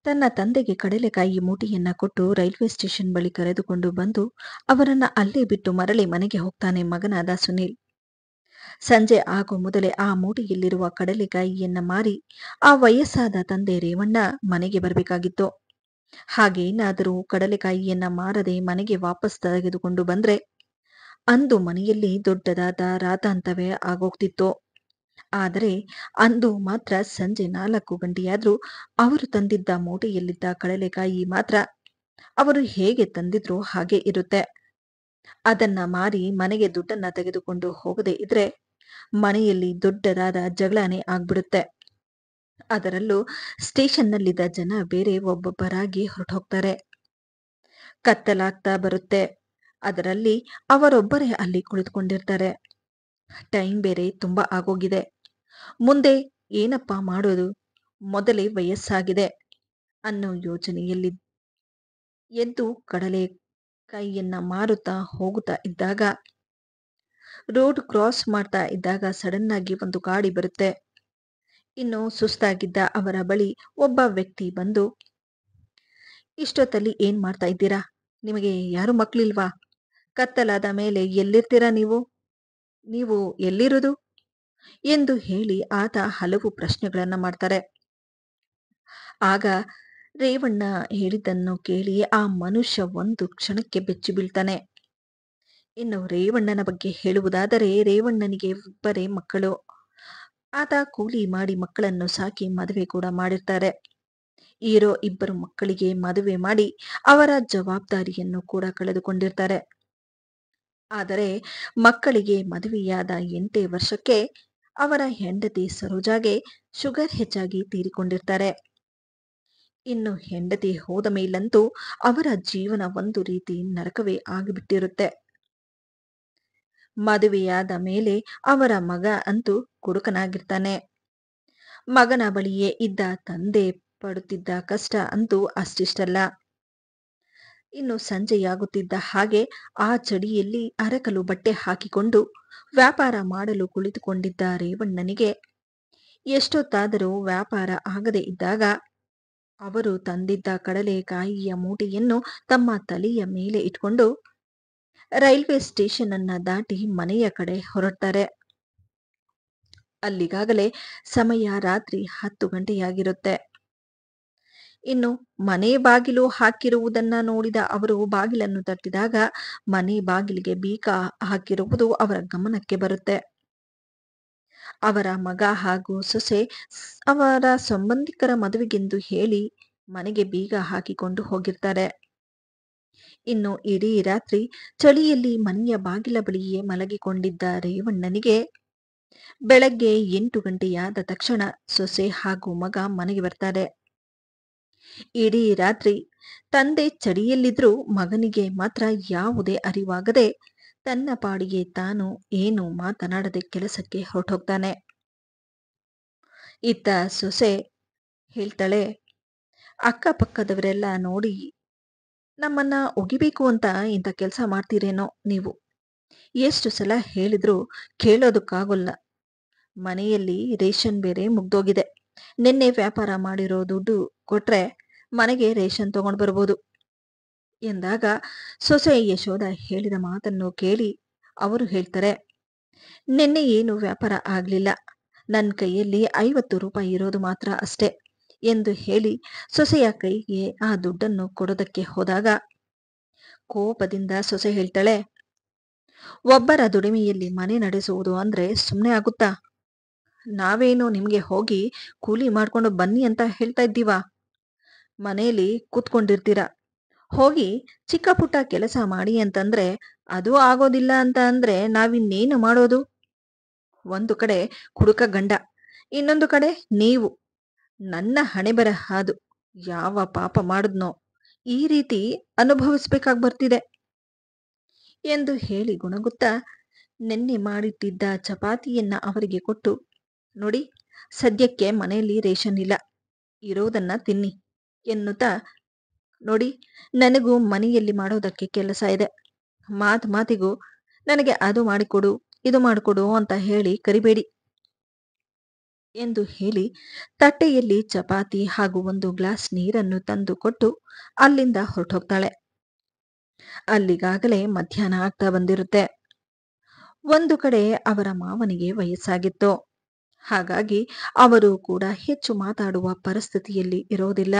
ತನ್ನ ತಂದೆಗೆ ಕಡಲೆಕಾಯಿ ಮೂಟೆಯನ್ನ ಕೊಟ್ಟು ರೈಲ್ವೆ ಸ್ಟೇಷನ್ ಬಳಿ ಕರೆದುಕೊಂಡು ಬಂದು ಅವರನ್ನ ಅಲ್ಲೇ ಬಿಟ್ಟು ಮರಳಿ ಮನೆಗೆ ಹೋಗ್ತಾನೆ ಮಗನಾದ ಸುನೀಲ್. ಸಂಜೆ ಆಗೋ ಮೊದಲೇ ಆ ಮೂಟೆಯಲ್ಲಿರುವ ಕಡಲೆಕಾಯಿಯನ್ನ ಮಾರಿ ಆ ವಯಸ್ಸಾದ ತಂದೆ ರೇವಣ್ಣ ಮನೆಗೆ ಬರಬೇಕಾಗಿತ್ತು. ಹಾಗೇನಾದರೂ ಕಡಲೆಕಾಯಿಯನ್ನ ಮಾರದೆ ಮನೆಗೆ ವಾಪಸ್ ತೆಗೆದುಕೊಂಡು ಬಂದ್ರೆ ಅಂದು ಮನೆಯಲ್ಲಿ ದೊಡ್ಡದಾದ ರಾತಾಂತವೇ ಆಗೋಗ್ತಿತ್ತು. ಆದರೆ ಅಂದು ಮಾತ್ರ ಸಂಜೆ 4 ಗಂಟೆಯಾದ್ರೂ ಅವರು ತಂದಿದ್ದ ಮೂಟೆಯಲ್ಲಿದ್ದ ಕಡಲೆಕಾಯಿ ಮಾತ್ರ ಅವರು ಹೇಗೆ ತಂದಿದ್ರೋ ಹಾಗೆ ಇರುತ್ತೆ. ಅದನ್ನ ಮಾರಿ ಮನೆಗೆ ದುಡ್ಡನ್ನ ತೆಗೆದುಕೊಂಡು ಹೋಗದೆ ಇದ್ರೆ ಮನೆಯಲ್ಲಿ ದೊಡ್ಡದಾದ ಜಗಳನೇ ಆಗ್ಬಿಡುತ್ತೆ. ಅದರಲ್ಲೂ ಸ್ಟೇಷನ್ನಲ್ಲಿದ್ದ ಜನ ಬೇರೆ ಒಬ್ಬೊಬ್ಬರಾಗಿ ಹೊರಟೋಗ್ತಾರೆ. ಕತ್ತಲಾಗ್ತಾ ಬರುತ್ತೆ. ಅದರಲ್ಲಿ ಅವರೊಬ್ಬರೇ ಅಲ್ಲಿ ಕುಳಿತುಕೊಂಡಿರ್ತಾರೆ. ಟೈಮ್ ಬೇರೆ ತುಂಬಾ ಆಗೋಗಿದೆ. ಮುಂದೆ ಏನಪ್ಪ ಮಾಡೋದು? ಮೊದಲೇ ವಯಸ್ಸಾಗಿದೆ ಅನ್ನೋ ಯೋಚನೆಯಲ್ಲಿ ಎದ್ದು ಕಡಲೆಕಾಯಿಯನ್ನ ಮಾರುತ್ತಾ ಹೋಗುತ್ತಾ ಇದ್ದಾಗ, ರೋಡ್ ಕ್ರಾಸ್ ಮಾಡ್ತಾ ಇದ್ದಾಗ ಸಡನ್ ಆಗಿ ಒಂದು ಗಾಡಿ ಬರುತ್ತೆ. ಇನ್ನು ಸುಸ್ತಾಗಿದ್ದ ಅವರ ಬಳಿ ಒಬ್ಬ ವ್ಯಕ್ತಿ ಬಂದು, ಇಷ್ಟೊತ್ತಲ್ಲಿ ಏನ್ ಮಾಡ್ತಾ ಇದ್ದೀರಾ? ನಿಮಗೆ ಯಾರು ಮಕ್ಳಿಲ್ವಾ? ಕತ್ತಲಾದ ಮೇಲೆ ಎಲ್ಲಿರ್ತೀರಾ ನೀವು? ನೀವು ಎಲ್ಲಿರುವುದು? ಎಂದು ಹೇಳಿ ಆತ ಹಲವು ಪ್ರಶ್ನೆಗಳನ್ನ ಮಾಡ್ತಾರೆ. ಆಗ ರೇವಣ್ಣ ಹೇಳಿದ್ದನ್ನು ಕೇಳಿ ಆ ಮನುಷ್ಯ ಒಂದು ಕ್ಷಣಕ್ಕೆ ಬೆಚ್ಚಿ ಬೀಳ್ತಾನೆ. ಇನ್ನು ರೇವಣ್ಣನ ಬಗ್ಗೆ ಹೇಳುವುದಾದರೆ, ರೇವಣ್ಣನಿಗೆ ಇಬ್ಬರೇ ಮಕ್ಕಳು. ಆತ ಕೂಲಿ ಮಾಡಿ ಮಕ್ಕಳನ್ನು ಸಾಕಿ ಮದುವೆ ಕೂಡ ಮಾಡಿರ್ತಾರೆ. ಇರೋ ಇಬ್ಬರು ಮಕ್ಕಳಿಗೆ ಮದುವೆ ಮಾಡಿ ಅವರ ಜವಾಬ್ದಾರಿಯನ್ನು ಕೂಡ ಕಳೆದುಕೊಂಡಿರ್ತಾರೆ. ಆದರೆ ಮಕ್ಕಳಿಗೆ ಮದುವೆಯಾದ 8 ವರ್ಷಕ್ಕೆ ಅವರ ಹೆಂಡತಿ ಸರೋಜಾಗೆ ಶುಗರ್ ಹೆಚ್ಚಾಗಿ ತೀರಿಕೊಂಡಿರ್ತಾರೆ. ಇನ್ನು ಹೆಂಡತಿ ಹೋದ ಮೇಲಂತೂ ಅವರ ಜೀವನ ಒಂದು ರೀತಿ ನರಕವೇ ಆಗಿಬಿಟ್ಟಿರುತ್ತೆ. ಮದುವೆಯಾದ ಮೇಲೆ ಅವರ ಮಗ ಅಂತೂ ಕುಡುಕನಾಗಿರ್ತಾನೆ. ಮಗನ ಬಳಿಯೇ ಇದ್ದ ತಂದೆ ಪಡುತ್ತಿದ್ದ ಕಷ್ಟ ಅಂತೂ ಅಷ್ಟಿಷ್ಟಲ್ಲ. ಇನ್ನು ಸಂಜೆಯಾಗುತ್ತಿದ್ದ ಹಾಗೆ ಆ ಚಳಿಯಲ್ಲಿ ಅರಕಲು ಬಟ್ಟೆ ಹಾಕಿಕೊಂಡು ವ್ಯಾಪಾರ ಮಾಡಲು ಕುಳಿತುಕೊಂಡಿದ್ದ ರೇವಣ್ಣನಿಗೆ ಎಷ್ಟೊತ್ತಾದರೂ ವ್ಯಾಪಾರ ಆಗದೆ ಇದ್ದಾಗ ಅವರು ತಂದಿದ್ದ ಕಡಲೆಕಾಯಿಯ ಮೂಟೆಯನ್ನು ತಮ್ಮ ತಲೆಯ ಮೇಲೆ ಇಟ್ಕೊಂಡು ರೈಲ್ವೆ ಸ್ಟೇಷನ್ ಅನ್ನ ದಾಟಿ ಮನೆಯ ಕಡೆ ಹೊರಡ್ತಾರೆ. ಅಲ್ಲಿಗಾಗಲೇ ಸಮಯ ರಾತ್ರಿ 10 ಗಂಟೆಯಾಗಿರುತ್ತೆ. ಇನ್ನು ಮನೆ ಬಾಗಿಲು ಹಾಕಿರುವುದನ್ನ ನೋಡಿದ ಅವರು ಬಾಗಿಲನ್ನು ತಟ್ಟಿದಾಗ ಮನೆ ಬಾಗಿಲಿಗೆ ಬೀಗ ಹಾಕಿರುವುದು ಅವರ ಗಮನಕ್ಕೆ ಬರುತ್ತೆ. ಅವರ ಮಗ ಹಾಗೂ ಸೊಸೆ ಅವರ ಸಂಬಂಧಿಕರ ಮದುವೆಗೆಂದು ಹೇಳಿ ಮನೆಗೆ ಬೀಗ ಹಾಕಿಕೊಂಡು ಹೋಗಿರ್ತಾರೆ. ಇನ್ನು ಇಡೀ ರಾತ್ರಿ ಚಳಿಯಲ್ಲಿ ಮನೆಯ ಬಾಗಿಲ ಬಳಿಯೇ ಮಲಗಿಕೊಂಡಿದ್ದ ರೇವಣ್ಣನಿಗೆ ಬೆಳಗ್ಗೆ 8 ಗಂಟೆಯಾದ ತಕ್ಷಣ ಸೊಸೆ ಹಾಗೂ ಮಗ ಮನೆಗೆ ಬರ್ತಾರೆ. ಇಡೀ ರಾತ್ರಿ ತಂದೆ ಚಳಿಯಲ್ಲಿದ್ರೂ ಮಗನಿಗೆ ಮಾತ್ರ ಯಾವುದೇ ಅರಿವಾಗದೆ ತನ್ನ ಪಾಡಿಗೆ ತಾನು ಏನು ಮಾತನಾಡದೆ ಕೆಲಸಕ್ಕೆ ಹೊರಟೋಗ್ತಾನೆ. ಇತ್ತ ಸೊಸೆ ಹೇಳ್ತಾಳೆ, ಅಕ್ಕಪಕ್ಕದವರೆಲ್ಲ ನೋಡಿ ನಮ್ಮನ್ನ ಒಗಿಬೇಕು ಅಂತ ಇಂಥ ಕೆಲಸ ಮಾಡ್ತೀರೇನೋ ನೀವು. ಎಷ್ಟು ಸಲ ಹೇಳಿದ್ರೂ ಕೇಳೋದಕ್ಕಾಗೋಲ್ಲ. ಮನೆಯಲ್ಲಿ ರೇಷನ್ ಬೇರೆ ಮುಗ್ದೋಗಿದೆ. ನಿನ್ನೆ ವ್ಯಾಪಾರ ಮಾಡಿರೋ ದುಡ್ಡು ಕೊಟ್ರೆ ಮನೆಗೆ ರೇಷನ್ ತಗೊಂಡು ಬರ್ಬೋದು ಎಂದಾಗ ಸೊಸೆ ಯಶೋಧ ಹೇಳಿದ ಮಾತನ್ನು ಕೇಳಿ ಅವರು ಹೇಳ್ತಾರೆ, ನಿನ್ನೆ ಏನು ವ್ಯಾಪಾರ ಆಗ್ಲಿಲ್ಲ. ನನ್ನ ಕೈಯಲ್ಲಿ 50 ರೂಪಾಯಿ ಇರೋದು ಮಾತ್ರ ಅಷ್ಟೇ ಎಂದು ಹೇಳಿ ಸೊಸೆಯ ಕೈಗೆ ಆ ದುಡ್ಡನ್ನು ಕೊಡೋದಕ್ಕೆ ಹೋದಾಗ ಕೋಪದಿಂದ ಸೊಸೆ ಹೇಳ್ತಾಳೆ, ಒಬ್ಬರ ದುಡಿಮೆಯಲ್ಲಿ ಮನೆ ನಡೆಸುವುದು ಅಂದ್ರೆ ಸುಮ್ಮನೆ ಆಗುತ್ತಾ? ನಾವೇನು ನಿಮ್ಗೆ ಹೋಗಿ ಕೂಲಿ ಮಾಡ್ಕೊಂಡು ಬನ್ನಿ ಅಂತ ಹೇಳ್ತಾ ಇದ್ದೀವ? ಮನೆಯಲ್ಲಿ ಕೂತ್ಕೊಂಡಿರ್ತೀರ. ಹೋಗಿ ಚಿಕ್ಕ ಪುಟ್ಟ ಕೆಲಸ ಮಾಡಿ ಅಂತಂದ್ರೆ ಅದು ಆಗೋದಿಲ್ಲ ಅಂತ ಅಂದ್ರೆ ನಾವಿನ್ನೇನು ಮಾಡೋದು? ಒಂದು ಕಡೆ ಕುಡುಕ ಗಂಡ, ಇನ್ನೊಂದು ಕಡೆ ನೀವು. ನನ್ನ ಹಣೆಬರಹ ಅದು. ಯಾವ ಪಾಪ ಮಾಡಿದ್ನೋ ಈ ರೀತಿ ಅನುಭವಿಸ್ಬೇಕಾಗಿ ಬರ್ತಿದೆ ಎಂದು ಹೇಳಿ ಗುಣಗುತ್ತಾ ನೆನ್ನೆ ಮಾಡಿಟ್ಟಿದ್ದ ಚಪಾತಿಯನ್ನ ಅವರಿಗೆ ಕೊಟ್ಟು, ನೋಡಿ, ಸದ್ಯಕ್ಕೆ ಮನೆಯಲ್ಲಿ ರೇಷನ್ ಇಲ್ಲ, ಇರೋದನ್ನ ತಿನ್ನಿ ಎನ್ನುತ್ತಾ, ನೋಡಿ, ನನಗೂ ಮನೆಯಲ್ಲಿ ಮಾಡೋದಕ್ಕೆ ಕೆಲಸ ಇದೆ. ಮಾತಿಗೂ ನನಗೆ ಅದು ಮಾಡಿಕೊಡು ಇದು ಮಾಡಿಕೊಡು ಅಂತ ಹೇಳಿ ಕರಿಬೇಡಿ ಎಂದು ಹೇಳಿ ತಟ್ಟೆಯಲ್ಲಿ ಚಪಾತಿ ಹಾಗೂ ಒಂದು ಗ್ಲಾಸ್ ನೀರನ್ನು ತಂದು ಕೊಟ್ಟು ಅಲ್ಲಿಂದ ಹೊರಟೋಗ್ತಾಳೆ. ಅಲ್ಲಿಗಾಗಲೇ ಮಧ್ಯಾಹ್ನ ಆಗ್ತಾ ಬಂದಿರುತ್ತೆ. ಒಂದು ಕಡೆ ಅವರ ಮಾವನಿಗೆ ವಯಸ್ಸಾಗಿತ್ತು. ಹಾಗಾಗಿ ಅವರು ಕೂಡ ಹೆಚ್ಚು ಮಾತಾಡುವ ಪರಿಸ್ಥಿತಿಯಲ್ಲಿ ಇರೋದಿಲ್ಲ.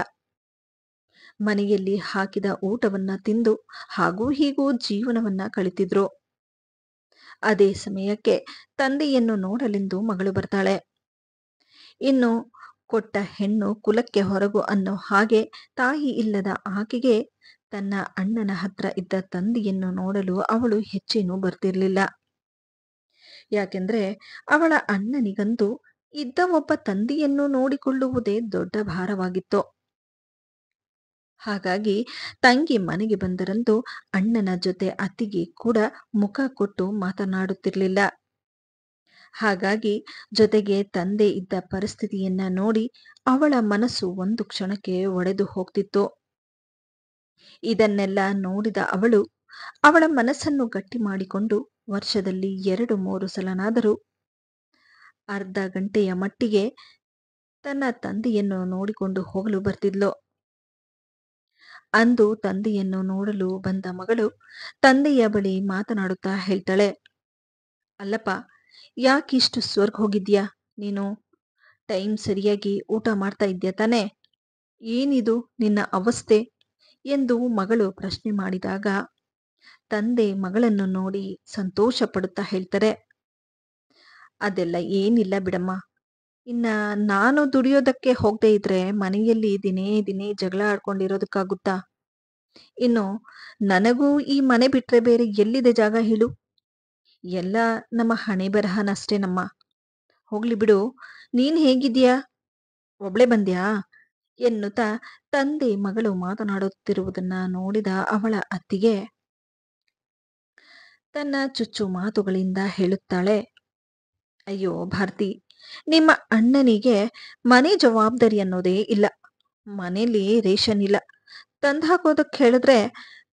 ಮನೆಯಲ್ಲಿ ಹಾಕಿದ ಊಟವನ್ನ ತಿಂದು ಹಾಗೂ ಹೀಗೂ ಜೀವನವನ್ನ ಕಳಿತಿದ್ರು. ಅದೇ ಸಮಯಕ್ಕೆ ತಂದೆಯನ್ನು ನೋಡಲೆಂದು ಮಗಳು ಬರ್ತಾಳೆ. ಇನ್ನು ಕೊಟ್ಟ ಹೆಣ್ಣು ಕುಲಕ್ಕೆ ಹೊರಗು ಅನ್ನೋ ಹಾಗೆ ತಾಯಿ ಇಲ್ಲದ ಆಕೆಗೆ ತನ್ನ ಅಣ್ಣನ ಹತ್ರ ಇದ್ದ ತಂದೆಯನ್ನು ನೋಡಲು ಅವಳು ಹೆಚ್ಚೇನೂ ಬರ್ತಿರ್ಲಿಲ್ಲ. ಯಾಕೆಂದ್ರೆ ಅವಳ ಅಣ್ಣನಿಗಂತೂ ಇದ್ದ ಒಬ್ಬ ತಂದೆಯನ್ನು ನೋಡಿಕೊಳ್ಳುವುದೇ ದೊಡ್ಡ ಭಾರವಾಗಿತ್ತು. ಹಾಗಾಗಿ ತಂಗಿ ಮನೆಗೆ ಬಂದರಂತೂ ಅಣ್ಣನ ಜೊತೆ ಅತ್ತಿಗೆ ಕೂಡ ಮುಖ ಕೊಟ್ಟು ಮಾತನಾಡುತ್ತಿರಲಿಲ್ಲ. ಹಾಗಾಗಿ ಜೊತೆಗೆ ತಂದೆ ಇದ್ದ ಪರಿಸ್ಥಿತಿಯನ್ನ ನೋಡಿ ಅವಳ ಮನಸ್ಸು ಒಂದು ಕ್ಷಣಕ್ಕೆ ಒಡೆದು ಹೋಗ್ತಿತ್ತು. ಇದನ್ನೆಲ್ಲ ನೋಡಿದ ಅವಳು ಅವಳ ಮನಸ್ಸನ್ನು ಗಟ್ಟಿ ಮಾಡಿಕೊಂಡು ವರ್ಷದಲ್ಲಿ 2-3 ಸಲನಾದರೂ ಅರ್ಧ ಗಂಟೆಯ ಮಟ್ಟಿಗೆ ತನ್ನ ತಂದೆಯನ್ನು ನೋಡಿಕೊಂಡು ಹೋಗಲು ಬರ್ತಿದ್ಲು. ಅಂದು ತಂದೆಯನ್ನು ನೋಡಲು ಬಂದ ಮಗಳು ತಂದೆಯ ಬಳಿ ಮಾತನಾಡುತ್ತಾ ಹೇಳ್ತಾಳೆ, ಅಲ್ಲಪ್ಪ, ಯಾಕಿಷ್ಟು ಸ್ವರ್ಗ್ ಹೋಗಿದ್ಯಾ ನೀನು? ಟೈಮ್ ಸರಿಯಾಗಿ ಊಟ ಮಾಡ್ತಾ ಇದ್ಯಾ ತಾನೆ? ಏನಿದು ನಿನ್ನ ಅವಸ್ಥೆ ಎಂದು ಮಗಳು ಪ್ರಶ್ನೆ ಮಾಡಿದಾಗ ತಂದೆ ಮಗಳನ್ನು ನೋಡಿ ಸಂತೋಷ ಪಡುತ್ತಾ ಹೇಳ್ತಾರೆ, ಅದೆಲ್ಲ ಏನಿಲ್ಲ ಬಿಡಮ್ಮ. ಇನ್ನ ನಾನು ದುಡಿಯೋದಕ್ಕೆ ಹೋಗದೆ ಇದ್ರೆ ಮನೆಯಲ್ಲಿ ದಿನೇ ದಿನೇ ಜಗಳ ಆಡ್ಕೊಂಡಿರೋದಕ್ಕಾಗುತ್ತಾ? ಇನ್ನು ನನಗೂ ಈ ಮನೆ ಬಿಟ್ರೆ ಬೇರೆ ಎಲ್ಲಿದೆ ಜಾಗ ಹೇಳು? ಎಲ್ಲ ನಮ್ಮ ಹಣೆ ಬರಹನಷ್ಟೇನಮ್ಮ. ಹೋಗ್ಲಿ ಬಿಡು, ನೀನ್ ಹೇಗಿದ್ಯಾ? ಒಬ್ಳೆ ಬಂದ್ಯಾ? ಎನ್ನುತ್ತಾ ತಂದೆ ಮಗಳು ಮಾತನಾಡುತ್ತಿರುವುದನ್ನ ನೋಡಿದ ಅವಳ ಅತ್ತಿಗೆ ತನ್ನ ಚುಚ್ಚು ಮಾತುಗಳಿಂದ ಹೇಳುತ್ತಾಳೆ, ಅಯ್ಯೋ ಭಾರತಿ, ನಿಮ್ಮ ಅಣ್ಣನಿಗೆ ಮನೆ ಜವಾಬ್ದಾರಿ ಅನ್ನೋದೇ ಇಲ್ಲ. ಮನೇಲಿ ರೇಷನ್ ಇಲ್ಲ. ತಂದ್ಹಾಕೋದಕ್ಕೆ ಹೇಳಿದ್ರೆ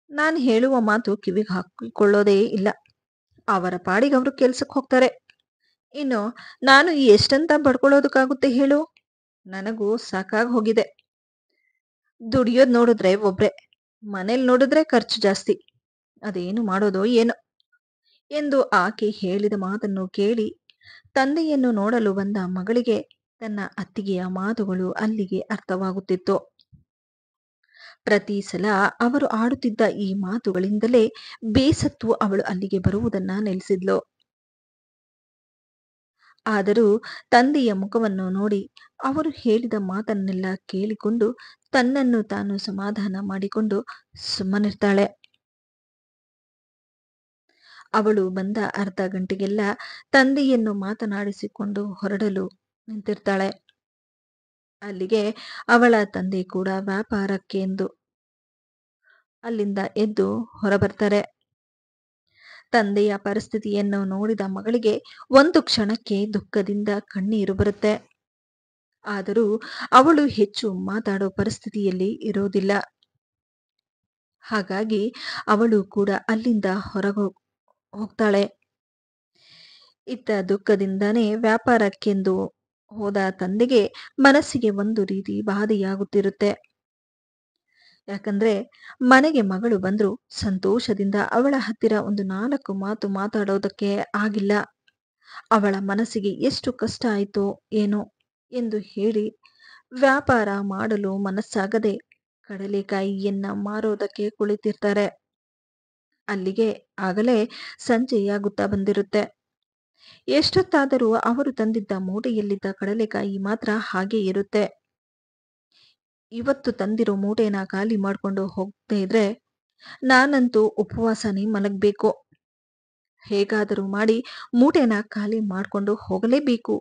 ನಾನು ಹೇಳುವ ಮಾತು ಕಿವಿಗೆ ಹಾಕಿಕೊಳ್ಳೋದೇ ಇಲ್ಲ. ಅವರ ಪಾಡಿಗೆ ಅವರು ಕೆಲ್ಸಕ್ಕೆ ಹೋಗ್ತಾರೆ. ಇನ್ನು ನಾನು ಎಷ್ಟಂತ ಬಡ್ಕೊಳ್ಳೋದಕ್ಕಾಗುತ್ತೆ ಹೇಳು? ನನಗೂ ಸಾಕಾಗಿ ಹೋಗಿದೆ. ದುಡಿಯೋದ್ ನೋಡಿದ್ರೆ ಒಬ್ರೆ, ಮನೇಲಿ ನೋಡಿದ್ರೆ ಖರ್ಚು ಜಾಸ್ತಿ. ಅದೇನು ಮಾಡೋದೋ ಏನೋ ಎಂದು ಆಕೆ ಹೇಳಿದ ಮಾತನ್ನು ಕೇಳಿ ತಂದೆಯನ್ನು ನೋಡಲು ಬಂದ ಮಗಳಿಗೆ ತನ್ನ ಅತ್ತಿಗೆಯ ಮಾತುಗಳು ಅಲ್ಲಿಗೆ ಅರ್ಥವಾಗುತ್ತಿತ್ತು. ಪ್ರತಿ ಸಲ ಅವರು ಆಡುತ್ತಿದ್ದ ಈ ಮಾತುಗಳಿಂದಲೇ ಬೇಸತ್ತು ಅವಳು ಅಲ್ಲಿಗೆ ಬರುವುದನ್ನ ನಿಲ್ಲಿಸಿದ್ಲು. ಆದರೂ ತಂದೆಯ ಮುಖವನ್ನು ನೋಡಿ ಅವರು ಹೇಳಿದ ಮಾತನ್ನೆಲ್ಲ ಕೇಳಿಕೊಂಡು ತನ್ನನ್ನು ತಾನು ಸಮಾಧಾನ ಮಾಡಿಕೊಂಡು ಸುಮ್ಮನಿರ್ತಾಳೆ. ಅವಳು ಬಂದ ಅರ್ಧ ಗಂಟೆಗೆಲ್ಲ ತಂದೆಯನ್ನು ಮಾತನಾಡಿಸಿಕೊಂಡು ಹೊರಡಲು ನಿಂತಿರ್ತಾಳೆ. ಅಲ್ಲಿಗೆ ಅವಳ ತಂದೆ ಕೂಡ ವ್ಯಾಪಾರಕ್ಕೆ ಎಂದು ಅಲ್ಲಿಂದ ಎದ್ದು ಹೊರಬರ್ತಾರೆ. ತಂದೆಯ ಪರಿಸ್ಥಿತಿಯನ್ನು ನೋಡಿದ ಮಗಳಿಗೆ ಒಂದು ಕ್ಷಣಕ್ಕೆ ದುಃಖದಿಂದ ಕಣ್ಣೀರು ಬರುತ್ತೆ. ಆದರೂ ಅವಳು ಹೆಚ್ಚು ಮಾತಾಡೋ ಪರಿಸ್ಥಿತಿಯಲ್ಲಿ ಇರೋದಿಲ್ಲ. ಹಾಗಾಗಿ ಅವಳು ಕೂಡ ಅಲ್ಲಿಂದ ಹೊರಗೆ ಹೋಗ್ತಾಳೆ. ಇತ್ತ ದುಃಖದಿಂದಾನೇ ವ್ಯಾಪಾರಕ್ಕೆಂದು ಹೋದ ತಂದೆಗೆ ಮನಸ್ಸಿಗೆ ಒಂದು ರೀತಿ ಬಾಧೆಯಾಗುತ್ತಿರುತ್ತೆ. ಯಾಕಂದ್ರೆ ಮನೆಗೆ ಮಗಳು ಬಂದ್ರು ಸಂತೋಷದಿಂದ ಅವಳ ಹತ್ತಿರ ಒಂದು 4 ಮಾತು ಮಾತಾಡೋದಕ್ಕೆ ಆಗಿಲ್ಲ. ಅವಳ ಮನಸ್ಸಿಗೆ ಎಷ್ಟು ಕಷ್ಟ ಆಯ್ತೋ ಏನೋ ಎಂದು ಹೇಳಿ ವ್ಯಾಪಾರ ಮಾಡಲು ಮನಸ್ಸಾಗದೆ ಕಡಲೆಕಾಯಿಯನ್ನ ಮಾರೋದಕ್ಕೆ ಕುಳಿತಿರ್ತಾರೆ. ಅಲ್ಲಿಗೆ ಆಗಲೇ ಸಂಜೆಯಾಗುತ್ತಾ ಬಂದಿರುತ್ತೆ. ಎಷ್ಟೊತ್ತಾದರೂ ಅವರು ತಂದಿದ್ದ ಮೂಟೆಯಲ್ಲಿದ್ದ ಕಡಲೆಕಾಯಿ ಮಾತ್ರ ಹಾಗೆ ಇರುತ್ತೆ. ಇವತ್ತು ತಂದಿರೋ ಮೂಟೆನ ಖಾಲಿ ಮಾಡ್ಕೊಂಡು ಹೋಗದೆ ಇದ್ರೆ ನಾನಂತೂ ಉಪವಾಸನೇ ಮಲಗಬೇಕು. ಹೇಗಾದರೂ ಮಾಡಿ ಮೂಟೆನ ಖಾಲಿ ಮಾಡ್ಕೊಂಡು ಹೋಗಲೇಬೇಕು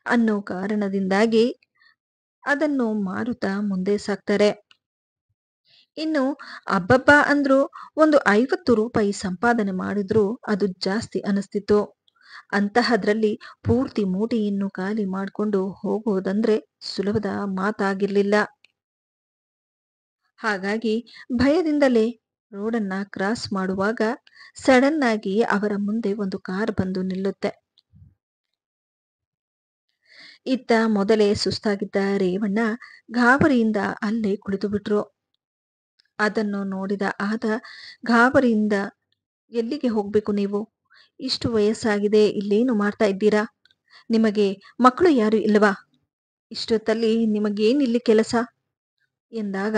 ಅನ್ನೋ ಕಾರಣದಿಂದಾಗಿ ಅದನ್ನು ಮಾರುತ್ತಾ ಮುಂದೆ ಸಾಗ್ತಾರೆ. ಇನ್ನು ಅಬ್ಬಬ್ಬ ಅಂದ್ರು ಒಂದು 50 ರೂಪಾಯಿ ಸಂಪಾದನೆ ಮಾಡಿದ್ರೂ ಅದು ಜಾಸ್ತಿ ಅನಿಸ್ತಿತ್ತು. ಅಂತಹದ್ರಲ್ಲಿ ಪೂರ್ತಿ ಮೂಟೆಯನ್ನು ಖಾಲಿ ಮಾಡಿಕೊಂಡು ಹೋಗೋದಂದ್ರೆ ಸುಲಭದ ಮಾತಾಗಿರ್ಲಿಲ್ಲ. ಹಾಗಾಗಿ ಭಯದಿಂದಲೇ ರೋಡನ್ನ ಕ್ರಾಸ್ ಮಾಡುವಾಗ ಸಡನ್ ಆಗಿ ಅವರ ಮುಂದೆ ಒಂದು ಕಾರ್ ಬಂದು ನಿಲ್ಲುತ್ತೆ. ಇತ್ತ ಮೊದಲೇ ಸುಸ್ತಾಗಿದ್ದ ರೇವಣ್ಣ ಗಾಬರಿಯಿಂದ ಅಲ್ಲೇ ಕುಳಿತು ಬಿಟ್ರು. ಅದನ್ನು ನೋಡಿದ ಆತ ಗಾಬರಿಯಿಂದ, ಎಲ್ಲಿಗೆ ಹೋಗ್ಬೇಕು ನೀವು? ಇಷ್ಟು ವಯಸ್ಸಾಗಿದೆ, ಇಲ್ಲೇನು ಮಾಡ್ತಾ ಇದ್ದೀರಾ? ನಿಮಗೆ ಮಕ್ಕಳು ಯಾರು ಇಲ್ವಾ? ಇಷ್ಟೊತ್ತಲ್ಲಿ ನಿಮಗೇನಿಲ್ಲಿ ಕೆಲಸ? ಎಂದಾಗ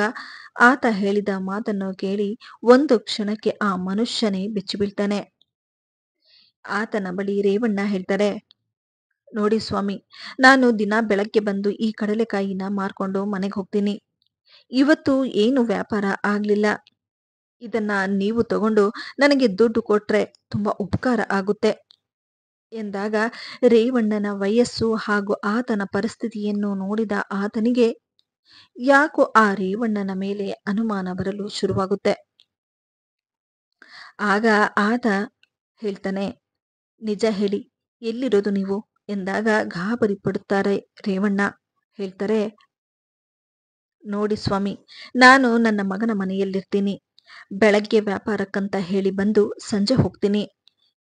ಆತ ಹೇಳಿದ ಮಾತನ್ನು ಕೇಳಿ ಒಂದು ಕ್ಷಣಕ್ಕೆ ಆ ಮನುಷ್ಯನೇ ಬೆಚ್ಚಿಬೀಳ್ತಾನೆ. ಆತನ ಬಳಿ ರೇವಣ್ಣ ಹೇಳ್ತಾರೆ, ನೋಡಿ ಸ್ವಾಮಿ, ನಾನು ದಿನ ಬೆಳಗ್ಗೆ ಬಂದು ಈ ಕಡಲೆಕಾಯಿನ ಮಾರ್ಕೊಂಡು ಮನೆಗೆ ಹೋಗ್ತೀನಿ. ಇವತ್ತು ಏನು ವ್ಯಾಪಾರ ಆಗ್ಲಿಲ್ಲ. ಇದನ್ನ ನೀವು ತಗೊಂಡು ನನಗೆ ದುಡ್ಡು ಕೊಟ್ರೆ ತುಂಬಾ ಉಪಕಾರ ಆಗುತ್ತೆ. ಎಂದಾಗ ರೇವಣ್ಣನ ವಯಸ್ಸು ಹಾಗೂ ಆತನ ಪರಿಸ್ಥಿತಿಯನ್ನು ನೋಡಿದ ಆತನಿಗೆ ಯಾಕೋ ಆ ರೇವಣ್ಣನ ಮೇಲೆ ಅನುಮಾನ ಬರಲು ಶುರುವಾಗುತ್ತೆ. ಆಗ ಆತ ಹೇಳ್ತಾನೆ, ನಿಜ ಹೇಳಿ, ಎಲ್ಲಿರೋದು ನೀವು? ಎಂದಾಗ ಗಾಬರಿ ಪಡುತ್ತಾರೆ ರೇವಣ್ಣ. ಹೇಳ್ತಾರೆ, ನೋಡಿ ಸ್ವಾಮಿ, ನಾನು ನನ್ನ ಮಗನ ಮನೆಯಲ್ಲಿರ್ತೀನಿ. ಬೆಳಗ್ಗೆ ವ್ಯಾಪಾರಕ್ಕಂತ ಹೇಳಿ ಬಂದು ಸಂಜೆ ಹೋಗ್ತೀನಿ.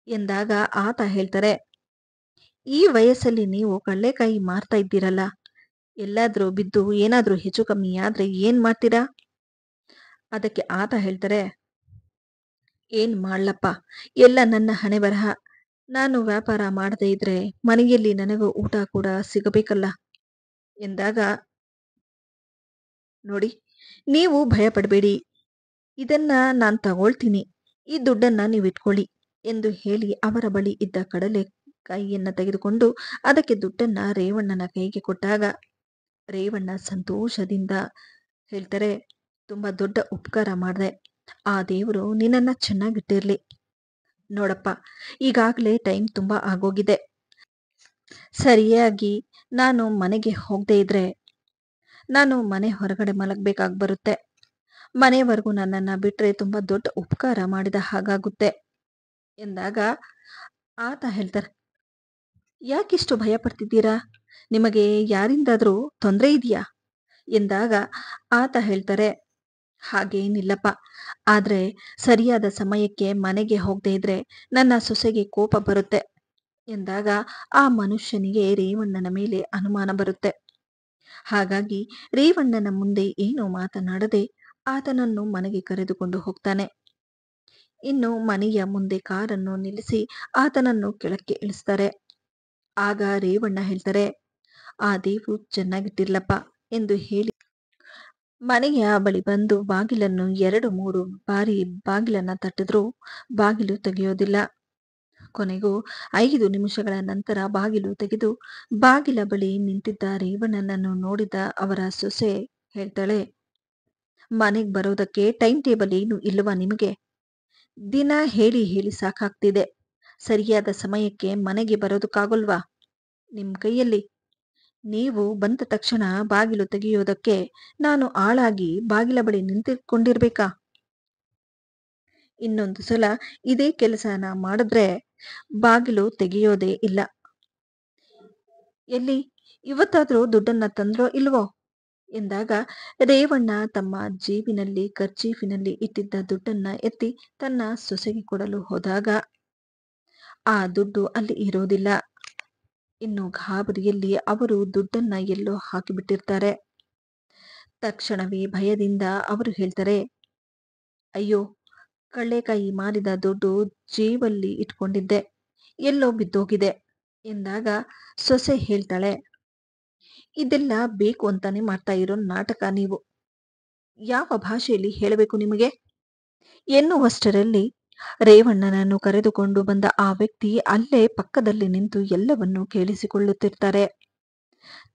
ಎಂದಾಗ ಆತ ಹೇಳ್ತಾರೆ, ಈ ವಯಸ್ಸಲ್ಲಿ ನೀವು ಕಡ್ಲೆಕಾಯಿ ಮಾರ್ತಾ ಇದ್ದೀರಲ್ಲ, ಎಲ್ಲಾದ್ರೂ ಬಿದ್ದು ಏನಾದ್ರೂ ಹೆಚ್ಚು ಕಮ್ಮಿ ಆದ್ರೆ ಏನ್ ಮಾಡ್ತೀರಾ? ಅದಕ್ಕೆ ಆತ ಹೇಳ್ತಾರೆ, ಏನ್ ಮಾಡ್ಲಪ್ಪ, ಎಲ್ಲ ನನ್ನ ಹಣೆ ಬರಹ. ನಾನು ವ್ಯಾಪಾರ ಮಾಡದೇ ಇದ್ರೆ ಮನೆಯಲ್ಲಿ ನನಗೂ ಊಟ ಕೂಡ ಸಿಗಬೇಕಲ್ಲ. ಎಂದಾಗ, ನೋಡಿ, ನೀವು ಭಯ ಪಡಬೇಡಿ, ಇದನ್ನ ನಾನ್ ತಗೊಳ್ತೀನಿ. ಈ ದುಡ್ಡನ್ನ ನೀವು ಇಟ್ಕೊಳ್ಳಿ ಎಂದು ಹೇಳಿ ಅವರ ಬಳಿ ಇದ್ದ ಕಡಲೆ ಕಾಯಿಯನ್ನ ತೆಗೆದುಕೊಂಡು ಅದಕ್ಕೆ ದುಡ್ಡನ್ನ ರೇವಣ್ಣನ ಕೈಗೆ ಕೊಟ್ಟಾಗ ರೇವಣ್ಣ ಸಂತೋಷದಿಂದ ಹೇಳ್ತಾರೆ, ತುಂಬಾ ದೊಡ್ಡ ಉಪಕಾರ ಮಾಡ್ದೆ. ಆ ದೇವರು ನಿನ್ನನ್ನ ಚೆನ್ನಾಗಿಟ್ಟಿರ್ಲಿ. ನೋಡಪ್ಪ, ಈಗಾಗಲೇ ಟೈಮ್ ತುಂಬಾ ಆಗೋಗಿದೆ. ಸರಿಯಾಗಿ ನಾನು ಮನೆಗೆ ಹೋಗದೆ ಇದ್ರೆ ನಾನು ಮನೆ ಹೊರಗಡೆ ಮಲಗಬೇಕಾಗಿ ಬರುತ್ತೆ. ಮನೆವರೆಗೂ ನನ್ನನ್ನ ಬಿಟ್ರೆ ತುಂಬಾ ದೊಡ್ಡ ಉಪಕಾರ ಮಾಡಿದ ಹಾಗಾಗುತ್ತೆ. ಎಂದಾಗ ಆತ ಹೇಳ್ತಾರೆ, ಯಾಕಿಷ್ಟು ಭಯ ಪಡ್ತಿದ್ದೀರಾ? ನಿಮಗೆ ಯಾರಿಂದಾದ್ರೂ ತೊಂದರೆ ಇದೆಯಾ? ಎಂದಾಗ ಆತ ಹೇಳ್ತಾರೆ, ಹಾಗೇನಿಲ್ಲಪ್ಪ, ಆದ್ರೆ ಸರಿಯಾದ ಸಮಯಕ್ಕೆ ಮನೆಗೆ ಹೋಗದೆ ಇದ್ರೆ ನನ್ನ ಸೊಸೆಗೆ ಕೋಪ ಬರುತ್ತೆ. ಎಂದಾಗ ಆ ಮನುಷ್ಯನಿಗೆ ರೇವಣ್ಣನ ಮೇಲೆ ಅನುಮಾನ ಬರುತ್ತೆ. ಹಾಗಾಗಿ ರೇವಣ್ಣನ ಮುಂದೆ ಏನೂ ಮಾತನಾಡದೆ ಆತನನ್ನು ಮನೆಗೆ ಕರೆದುಕೊಂಡು ಹೋಗ್ತಾನೆ. ಇನ್ನು ಮನೆಯ ಮುಂದೆ ಕಾರನ್ನು ನಿಲ್ಲಿಸಿ ಆತನನ್ನು ಕೆಳಕ್ಕೆ ಇಳಿಸ್ತಾರೆ. ಆಗ ರೇವಣ್ಣ ಹೇಳ್ತಾರೆ, ಆ ದೇವ್ರು ಚೆನ್ನಾಗಿಟ್ಟಿರ್ಲಪ್ಪ ಎಂದು ಹೇಳಿ ಮನೆಯ ಬಳಿ ಬಂದು ಬಾಗಿಲನ್ನು 2-3 ಬಾರಿ ಬಾಗಿಲನ್ನ ತಟ್ಟಿದ್ರೂ ಬಾಗಿಲು ತೆಗೆಯೋದಿಲ್ಲ. ಕೊನೆಗೂ 5 ನಿಮಿಷಗಳ ನಂತರ ಬಾಗಿಲು ತೆಗೆದು ಬಾಗಿಲ ಬಳಿ ನಿಂತಿದ್ದ ರೇವಣ್ಣನನ್ನು ನೋಡಿದ ಅವರ ಸೊಸೆ ಹೇಳ್ತಾಳೆ, ಮನೆಗ್ ಬರೋದಕ್ಕೆ ಟೈಮ್ ಟೇಬಲ್ ಏನು ಇಲ್ವಾ ನಿಮಗೆ? ದಿನ ಹೇಳಿ ಹೇಳಿ ಸಾಕಾಗ್ತಿದೆ. ಸರಿಯಾದ ಸಮಯಕ್ಕೆ ಮನೆಗೆ ಬರೋದಕ್ಕಾಗಲ್ವಾ ನಿಮ್ ಕೈಯಲ್ಲಿ? ನೀವು ಬಂದ ತಕ್ಷಣ ಬಾಗಿಲು ತೆಗೆಯೋದಕ್ಕೆ ನಾನು ಆಳಾಗಿ ಬಾಗಿಲ ಬಳಿ ನಿಂತುಕೊಂಡಿರ್ಬೇಕಾ? ಇನ್ನೊಂದು ಸಲ ಇದೇ ಕೆಲಸನ ಮಾಡಿದ್ರೆ ಬಾಗಿಲು ತೆಗೆಯೋದೇ ಇಲ್ಲ. ಎಲ್ಲಿ, ಇವತ್ತಾದ್ರೂ ದುಡ್ಡನ್ನ ತಂದ್ರೋ ಇಲ್ವೋ? ಎಂದಾಗ ರೇವಣ್ಣ ತಮ್ಮ ಜೇಬಿನಲ್ಲಿ ಕರ್ಚೀಫಿನಲ್ಲಿ ಇಟ್ಟಿದ್ದ ದುಡ್ಡನ್ನ ಎತ್ತಿ ತನ್ನ ಸೊಸೆಗೆ ಕೊಡಲು ಹೋದಾಗ ಆ ದುಡ್ಡು ಅಲ್ಲಿ ಇರೋದಿಲ್ಲ. ಇನ್ನು ಗಾಬರಿಯಲ್ಲಿ ಅವರು ದುಡ್ಡನ್ನ ಎಲ್ಲೋ ಹಾಕಿಬಿಟ್ಟಿರ್ತಾರೆ. ತಕ್ಷಣವೇ ಭಯದಿಂದ ಅವರು ಹೇಳ್ತಾರೆ, ಅಯ್ಯೋ, ಕಳ್ಳೆಕಾಯಿ ಮಾರಿದ ದುಡ್ಡು ಜೇಬಲ್ಲಿ ಇಟ್ಕೊಂಡಿದ್ದೆ, ಎಲ್ಲೋ ಬಿದ್ದೋಗಿದೆ. ಎಂದಾಗ ಸೊಸೆ ಹೇಳ್ತಾಳೆ, ಇದೆಲ್ಲ ಬೇಕು ಅಂತಾನೆ ಮಾಡ್ತಾ ಇರೋ ನಾಟಕ ನೀವು. ಯಾವ ಭಾಷೆಯಲ್ಲಿ ಹೇಳಬೇಕು ನಿಮಗೆ? ಎನ್ನುವಷ್ಟರಲ್ಲಿ ರೇವಣ್ಣನನ್ನು ಕರೆದುಕೊಂಡು ಬಂದ ಆ ವ್ಯಕ್ತಿ ಅಲ್ಲೇ ಪಕ್ಕದಲ್ಲಿ ನಿಂತು ಎಲ್ಲವನ್ನೂ ಕೇಳಿಸಿಕೊಳ್ಳುತ್ತಿರ್ತಾರೆ.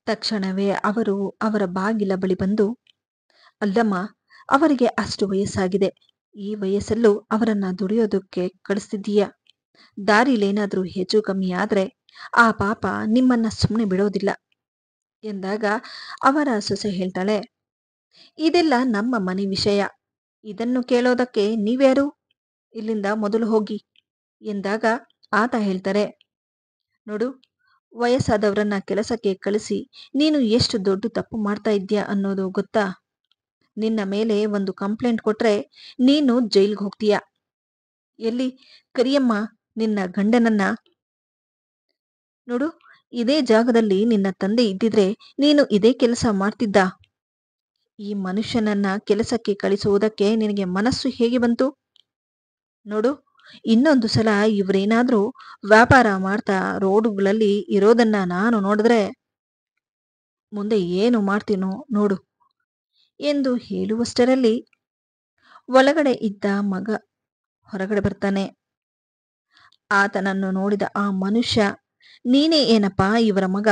ತಕ್ಷಣವೇ ಅವರು ಅವರ ಬಾಗಿಲ ಬಳಿ ಬಂದು, ಅಲ್ಲಮ್ಮ, ಅವರಿಗೆ ಅಷ್ಟು ವಯಸ್ಸಾಗಿದೆ. ಈ ವಯಸ್ಸಲ್ಲೂ ಅವರನ್ನ ದುಡಿಯೋದಕ್ಕೆ ಕಳಿಸ್ತಿದ್ದೀಯ. ದಾರಿಲೇನಾದ್ರೂ ಹೆಚ್ಚು ಕಮ್ಮಿ ಆದ್ರೆ ಆ ಪಾಪ ನಿಮ್ಮನ್ನ ಸುಮ್ಮನೆ ಬಿಡೋದಿಲ್ಲ. ಎಂದಾಗ ಅವರ ಸೊಸೆ ಹೇಳ್ತಾಳೆ, ಇದೆಲ್ಲ ನಮ್ಮ ಮನೆ ವಿಷಯ. ಇದನ್ನು ಕೇಳೋದಕ್ಕೆ ನೀವ್ಯಾರು? ಇಲ್ಲಿಂದ ಮೊದಲು ಹೋಗಿ. ಎಂದಾಗ ಆತ ಹೇಳ್ತಾರೆ, ನೋಡು, ವಯಸ್ಸಾದವರನ್ನ ಕೆಲಸಕ್ಕೆ ಕಳಿಸಿ ನೀನು ಎಷ್ಟು ದೊಡ್ಡ ತಪ್ಪು ಮಾಡ್ತಾ ಇದ್ಯಾ ಅನ್ನೋದು ಗೊತ್ತಾ? ನಿನ್ನ ಮೇಲೆ ಒಂದು ಕಂಪ್ಲೇಂಟ್ ಕೊಟ್ರೆ ನೀನು ಜೈಲ್ಗೆ ಹೋಗ್ತೀಯ. ಎಲ್ಲಿ, ಕರಿಯಮ್ಮ ನಿನ್ನ ಗಂಡನನ್ನ. ನೋಡು, ಇದೇ ಜಾಗದಲ್ಲಿ ನಿನ್ನ ತಂದೆ ಇದ್ದಿದ್ರೆ ನೀನು ಇದೇ ಕೆಲಸ ಮಾಡ್ತಿದ್ದ? ಈ ಮನುಷ್ಯನನ್ನ ಕೆಲಸಕ್ಕೆ ಕಳಿಸುವುದಕ್ಕೆ ನಿನಗೆ ಮನಸ್ಸು ಹೇಗೆ ಬಂತು? ನೋಡು, ಇನ್ನೊಂದು ಸಲ ಇವ್ರೇನಾದ್ರೂ ವ್ಯಾಪಾರ ಮಾಡ್ತಾ ರೋಡುಗಳಲ್ಲಿ ಇರೋದನ್ನ ನಾನು ನೋಡಿದ್ರೆ ಮುಂದೆ ಏನು ಮಾಡ್ತೀನೋ ನೋಡು ಎಂದು ಹೇಳುವಷ್ಟರಲ್ಲಿ ಒಳಗಡೆ ಇದ್ದ ಮಗ ಹೊರಗಡೆ ಬರ್ತಾನೆ. ಆತನನ್ನು ನೋಡಿದ ಆ ಮನುಷ್ಯ, ನೀನೇ ಏನಪ್ಪಾ ಇವರ ಮಗ?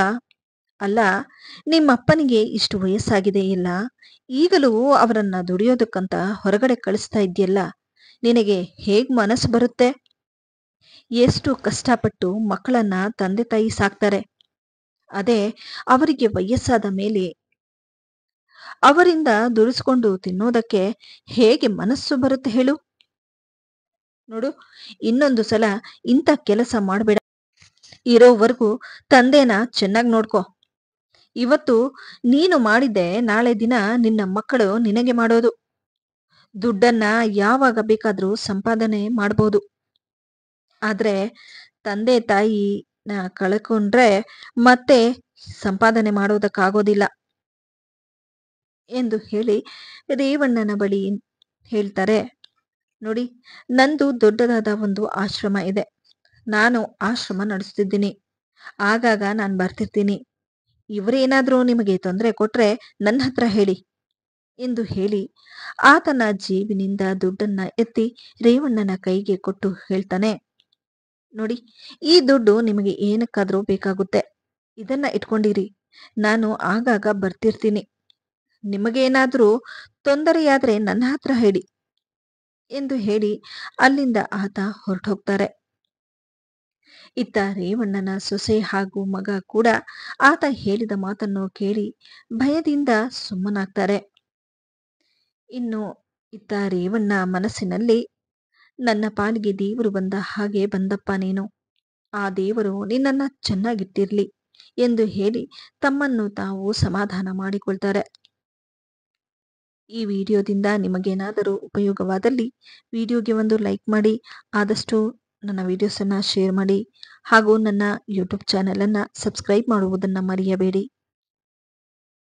ಅಲ್ಲ, ನಿಮ್ಮಪ್ಪನಿಗೆ ಇಷ್ಟು ವಯಸ್ಸಾಗಿದೆ ಇಲ್ಲ, ಈಗಲೂ ಅವರನ್ನ ದುಡಿಯೋದಕ್ಕಂತ ಹೊರಗಡೆ ಕಳಿಸ್ತಾ ಇದ್ಯಲ್ಲ, ನಿನಗೆ ಹೇಗ್ ಮನಸ್ಸು ಬರುತ್ತೆ? ಎಷ್ಟು ಕಷ್ಟಪಟ್ಟು ಮಕ್ಕಳನ್ನ ತಂದೆ ತಾಯಿ ಸಾಕ್ತಾರೆ. ಅದೇ ಅವರಿಗೆ ವಯಸ್ಸಾದ ಮೇಲೆ ಅವರಿಂದ ದುಡಿಸ್ಕೊಂಡು ತಿನ್ನೋದಕ್ಕೆ ಹೇಗೆ ಮನಸ್ಸು ಬರುತ್ತೆ ಹೇಳು? ನೋಡು, ಇನ್ನೊಂದು ಸಲ ಇಂಥ ಕೆಲಸ ಮಾಡಬೇಡ. ಇರೋವರೆಗೂ ತಂದೆನ ಚೆನ್ನಾಗಿ ನೋಡ್ಕೊ. ಇವತ್ತು ನೀನು ಮಾಡಿದ್ದೆ ನಾಳೆ ದಿನ ನಿನ್ನ ಮಕ್ಕಳು ನಿನಗೆ ಮಾಡೋದು. ದುಡ್ಡನ್ನ ಯಾವಾಗ ಬೇಕಾದ್ರೂ ಸಂಪಾದನೆ ಮಾಡ್ಬೋದು. ಆದ್ರೆ ತಂದೆ ತಾಯಿನ ಕಳ್ಕೊಂಡ್ರೆ ಮತ್ತೆ ಸಂಪಾದನೆ ಮಾಡೋದಕ್ಕಾಗೋದಿಲ್ಲ ಎಂದು ಹೇಳಿ ರೇವಣ್ಣನ ಬಳಿ ಹೇಳ್ತಾರೆ. ನೋಡಿ, ನಂದು ದೊಡ್ಡದಾದ ಒಂದು ಆಶ್ರಮ ಇದೆ. ನಾನು ಆಶ್ರಮ ನಡೆಸ್ತಿದ್ದೀನಿ. ಆಗಾಗ ನಾನು ಬರ್ತಿರ್ತೀನಿ. ಇವರೇನಾದ್ರೂ ನಿಮಗೆ ತೊಂದರೆ ಕೊಟ್ರೆ ನನ್ನ ಹತ್ರ ಹೇಳಿ ಎಂದು ಹೇಳಿ ಆತನ ಜೇಬಿನಿಂದ ದುಡ್ಡನ್ನ ಎತ್ತಿ ರೇವಣ್ಣನ ಕೈಗೆ ಕೊಟ್ಟು ಹೇಳ್ತಾನೆ, ನೋಡಿ, ಈ ದುಡ್ಡು ನಿಮಗೆ ಏನಕ್ಕಾದ್ರೂ ಬೇಕಾಗುತ್ತೆ. ಇದನ್ನ ಇಟ್ಕೊಂಡಿರಿ. ನಾನು ಆಗಾಗ ಬರ್ತಿರ್ತೀನಿ. ನಿಮಗೇನಾದ್ರೂ ತೊಂದರೆಯಾದ್ರೆ ನನ್ನ ಹತ್ರ ಹೇಳಿ ಎಂದು ಹೇಳಿ ಅಲ್ಲಿಂದ ಆತ ಹೊರಟೋಗ್ತಾರೆ. ಇತ್ತ ರೇವಣ್ಣನ ಸೊಸೆ ಹಾಗೂ ಮಗ ಕೂಡ ಆತ ಹೇಳಿದ ಮಾತನ್ನು ಕೇಳಿ ಭಯದಿಂದ ಸುಮ್ಮನಾಗ್ತಾರೆ. ಇನ್ನು ಇತ್ತ ರೇವಣ್ಣ ಮನಸ್ಸಿನಲ್ಲಿ, ನನ್ನ ಪಾಲಿಗೆ ದೇವರು ಬಂದ ಹಾಗೆ ಬಂದಪ್ಪ ನೀನು, ಆ ದೇವರು ನಿನ್ನನ್ನ ಚೆನ್ನಾಗಿಟ್ಟಿರ್ಲಿ ಎಂದು ಹೇಳಿ ತಮ್ಮನ್ನು ತಾವು ಸಮಾಧಾನ ಮಾಡಿಕೊಳ್ತಾರೆ. ಈ ವಿಡಿಯೋದಿಂದ ನಿಮಗೇನಾದರೂ ಉಪಯೋಗವಾದಲ್ಲಿ ವಿಡಿಯೋಗೆ ಒಂದು ಲೈಕ್ ಮಾಡಿ, ಆದಷ್ಟು ನನ್ನ ವಿಡಿಯೋಸನ್ನು ಶೇರ್ ಮಾಡಿ ಹಾಗೂ ನನ್ನ ಯೂಟ್ಯೂಬ್ ಚಾನಲನ್ನು ಸಬ್ಸ್ಕ್ರೈಬ್ ಮಾಡುವುದನ್ನು ಮರೆಯಬೇಡಿ.